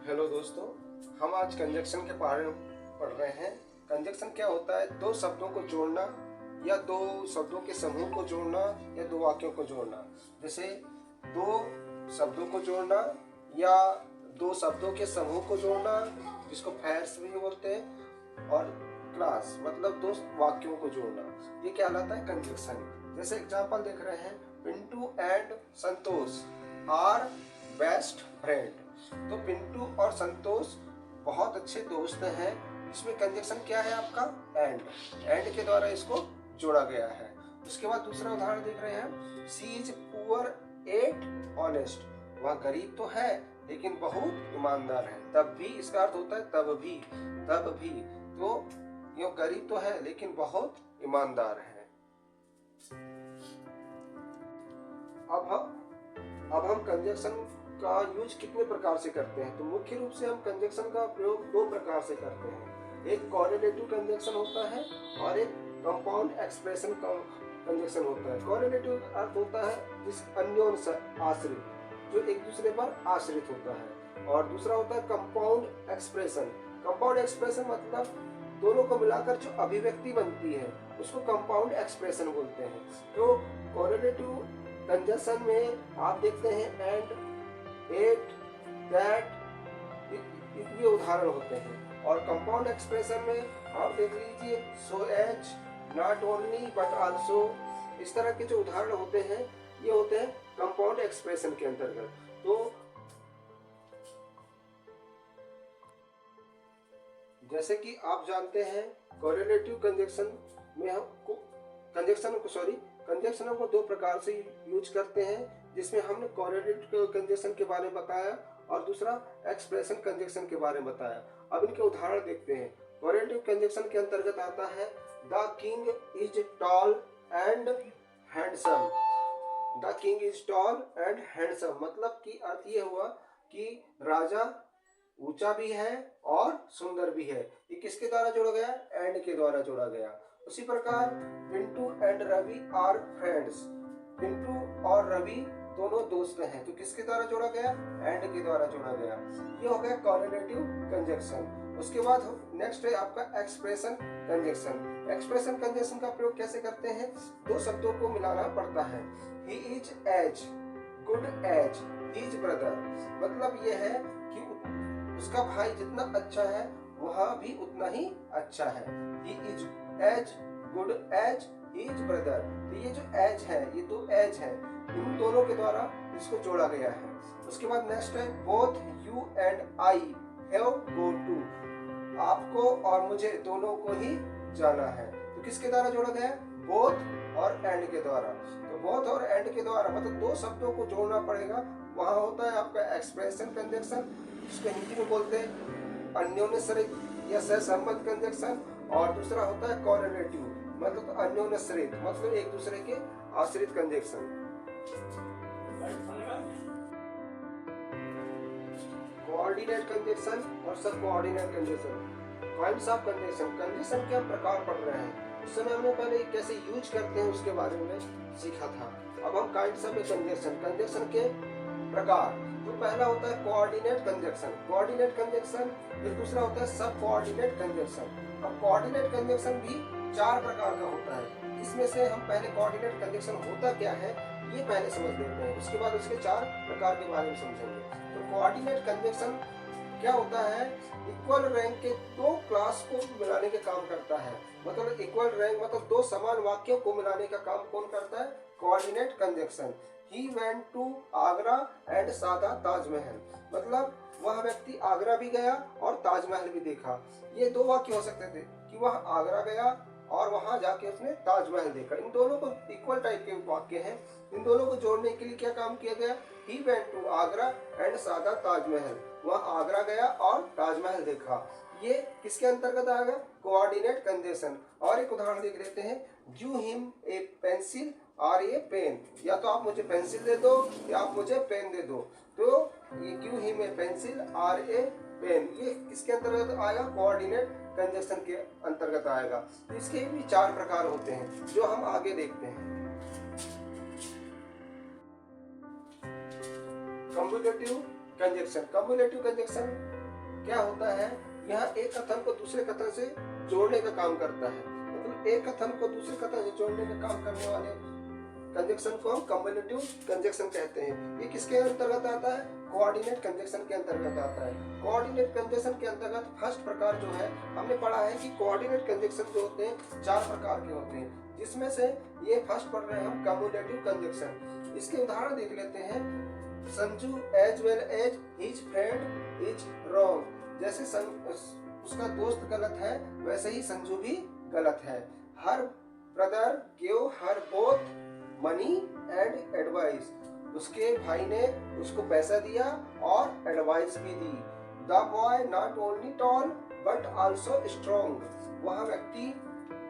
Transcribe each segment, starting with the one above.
Hello दोस्तों, हम आज कंजक्शन के बारे में पढ़ रहे हैं। कंजक्शन क्या होता है? दो शब्दों को जोड़ना या दो शब्दों के समूह को जोड़ना या दो वाक्यों को जोड़ना। जैसे दो शब्दों को जोड़ना या दो शब्दों के समूह को जोड़ना, जिसको पेयर्स भी बोलते हैं, और क्लास मतलब दो वाक्यों को जोड़ना, ये कहलाता है कंजक्शन। जैसे एग्जांपल देख रहे हैं, Pintu and Santosh are best friend. तो पिंटू और संतोष बहुत अच्छे दोस्त हैं। इसमें कंजक्शन क्या है आपका? एंड के द्वारा इसको जोड़ा गया है। उसके बाद दूसरा उदाहरण देख रहे हैं, she is poor at honest. वह गरीब तो है लेकिन बहुत ईमानदार है। तब भी इसका अर्थ होता है तब भी। तो ये गरीब तो है लेकिन बहुत ईमानदार है। अब हम कंजक्शन का यूज कितने प्रकार से करते हैं? तो मुख्य रूप से हम कंजक्शन का प्रयोग दो प्रकार से करते हैं। एक कोरिलेटिव कंजक्शन होता है और एक कंपाउंड एक्सप्रेशन कंजक्शन होता है। कोरिलेटिव अर्थ होता है जिस अन्योन्य आश्रित, जो एक दूसरे पर आश्रित होता है, और दूसरा होता है कंपाउंड एक्सप्रेशन। कंपाउंड एक्सप्रेशन मतलब दोनों को मिलाकर जो अभिव्यक्ति बनती है उसको कंपाउंड एक्सप्रेशन बोलते हैं। तो कोरिलेटिव कंजक्शन में आप देखते हैं एंड, एट, दैट, ये उदाहरण होते हैं। और कंपाउंड एक्सप्रेशन में आप देख लीजिए so as, not only but also, इस तरह के जो उदाहरण होते हैं ये होते हैं कंपाउंड एक्सप्रेशन के अंतर्गत। तो जैसे कि आप जानते हैं कोरिलेटिव कंजक्शन में हम कंजक्शनों को दो प्रकार से यूज करते हैं, जिसमें हमने कोरिलेटिव कंजक्शन के बारे में बताया और दूसरा एक्सप्रेशन कंजक्शन के बारे में बताया। अब इनके उदाहरण देखते हैं। कोरिलेटिव कंजक्शन के अंतर्गत आता है the king is tall and handsome. The king is tall and handsome मतलब कि अर्थ ये हुआ कि राजा ऊंचा भी है और सुंदर भी है। ये किसके द्वारा जोड़ा गया? एंड के द्वारा जोड़ा गया। उसी प्रकार Pintu and Ravi are friends. Pintu और रवि दोनों दोस्त हैं, तो किसके द्वारा जोड़ा गया? एंड के द्वारा जोड़ा गया। ये हो गया कोरिलेटिव कंजक्शन। उसके बाद नेक्स्ट है आपका एक्सप्रेशन कंजक्शन। एक्सप्रेशन कंजक्शन का प्रयोग कैसे करते हैं? दो शब्दों को मिलाना पड़ता है। He is as good as his brother, मतलब यह है कि उसका भाई जितना अच्छा है वह भी उतना ही अच्छा है। He is as good as his brother. तो ये जो एज है, ये दो एज है, इन दोनों के द्वारा इसको जोड़ा गया है। उसके बाद नेक्स्ट है both you and I have go to. आपको और मुझे दोनों को ही जाना है। तो किसके द्वारा जोड़ा गया है? बोथ और एंड के द्वारा। तो बोथ और एंड के द्वारा मतलब दो शब्दों को जोड़ना पड़ेगा। वहां होता है आपका एक्सप्रेशन कंजक्शन, जिसको हिंदी में बोलते हैं अन्योन्याश्रित या सहसंबंध कंजक्शन, और दूसरा होता है कोरिलेटिव मतलब अन्योन्याश्रित मतलब एक दूसरे के आश्रित कंजक्शन। कोऑर्डिनेट कंजक्शन और सब coordinate conjunction. Kinds of conjunction. Conjunction के हम प्रकार पढ़ रहे हैं। उस समय हमने पहले कैसे यूज करते हैं उसके बारे में सीखा था। अब हम काइंड्स ऑफ कंजक्शन के प्रकार। तो पहला होता है कोऑर्डिनेट कंजक्शन, फिर दूसरा होता है सब कोऑर्डिनेट कंजक्शन। अब कोऑर्डिनेट कंजक्शन भी चार प्रकार का होता है। इसमें से हम पहले कोऑर्डिनेट कंजक्शन होता क्या है ये पहले समझ लेते हैं, उसके बाद उसके चार प्रकार के बारे में समझेंगे। तो कोऑर्डिनेट कंजक्शन क्या होता है? इक्वल रैंक के दो क्लास को मिलाने का काम करता है। मतलब इक्वल रैंक मतलब दो समान वाक्यों को मिलाने का काम कौन करता है? Coordinate conjunction. He went to Agra and saw the Taj Mahal, मतलब वह व्यक्ति आगरा भी गया और ताजमहल भी देखा। ये दो वाक्य हो सकते थे कि वह आगरा गया और वहां जाके उसने ताजमहल देखा। इन दोनों को इक्वल टाइप के वाक्य हैं। इन दोनों को जोड़ने के लिए क्या काम किया गया? He went to Agra and saw the Taj Mahal, वह आगरा गया और ताजमहल देखा। ये किसके अंतर्गत आएगा? Coordinate conjunction. और एक उदाहरण देख लेते हैं, गिव हिम ए पेंसिल और ए पेन। या तो आप मुझे पेंसिल दे दो या आप मुझे पेन दे दो। तो ये गिव हिम ए पेंसिल और ए पेन, ये किसके अंतर्गत आएगा? कोऑर्डिनेट कंजक्शन के अंतर्गत आएगा। तो इसके भी चार प्रकार होते हैं जो हम आगे देखते हैं। कम्युलेटिव कंजक्शन क्या होता है, यहाँ एक कथन को दूसरे कथन से जोड़ने का काम करता है। मतलब एक कथन को दूसरे कथन से जोड़ने का काम करने वाले कंजक्शन को हम कम्युलेटिव कंजक्शन कहते हैं। ये किसके अंतर्गत आता है, कोऑर्डिनेट कंजक्शन के अंतर्गत आता है। कोऑर्डिनेट कंजक्शन के अंतर्गत फर्स्ट प्रकार जो है, हमने पढ़ा है कि कोऑर्डिनेट कंजक्शन जो होते हैं 4 प्रकार के होते हैं, जिसमें से ये फर्स्ट पढ़ रहे हैं हम कम्युलेटिव कंजक्शन। इसके उदाहरण देख लेते हैं। Sanju as well as his friend is wrong. जैसे उसका दोस्त गलत है, वैसे ही संजू भी गलत है। Her brother give her both money and advice. उसके भाई ने उसको पैसा दिया और एडवाइस भी दी। The boy not only tall but also strong. वह व्यक्ति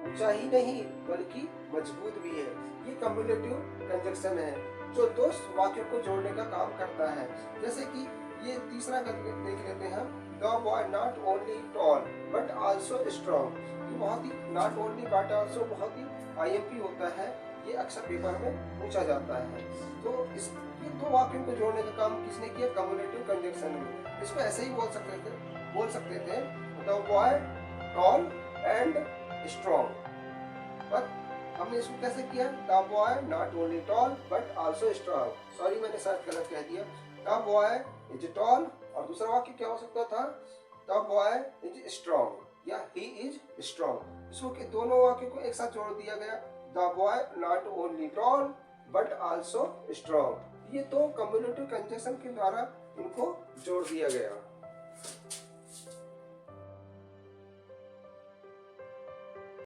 ऊंचा ही नहीं बल्कि मजबूत भी है। ये कम्युलेटिव कंजक्शन है जो दो वाक्यों को जोड़ने का काम करता है। जैसे कि ये तीसरा देख लेते हैं हम। The boy not only tall but also strong. ये बहुत ही नॉट ओनली बट आल्सो बहुत ही IMP होता है। ये अक्सर पेपर में पूछा जाता है। तो ये दो वाक्यों को जोड़ने का काम किसने किया, कम्युलेटिव कंजक्शन में। इसको ऐसे ही बोल सकते थे the boy tall and strong. पर हमने इसको कैसे किया, the boy not only tall but also strong. Sorry, मैंने शायद गलत कह दिया। द बॉय इज टॉल और दूसरा वाक्य क्या हो सकता था, द बॉय इज स्ट्रॉन्ग या ही इज स्ट्रॉन्ग। इसको के दोनों वाक्यों को एक साथ जोड़ दिया गया, the boy not only tall but also strong. ये तो कम्युलेटिव कंजक्शन के द्वारा इनको जोड़ दिया गया।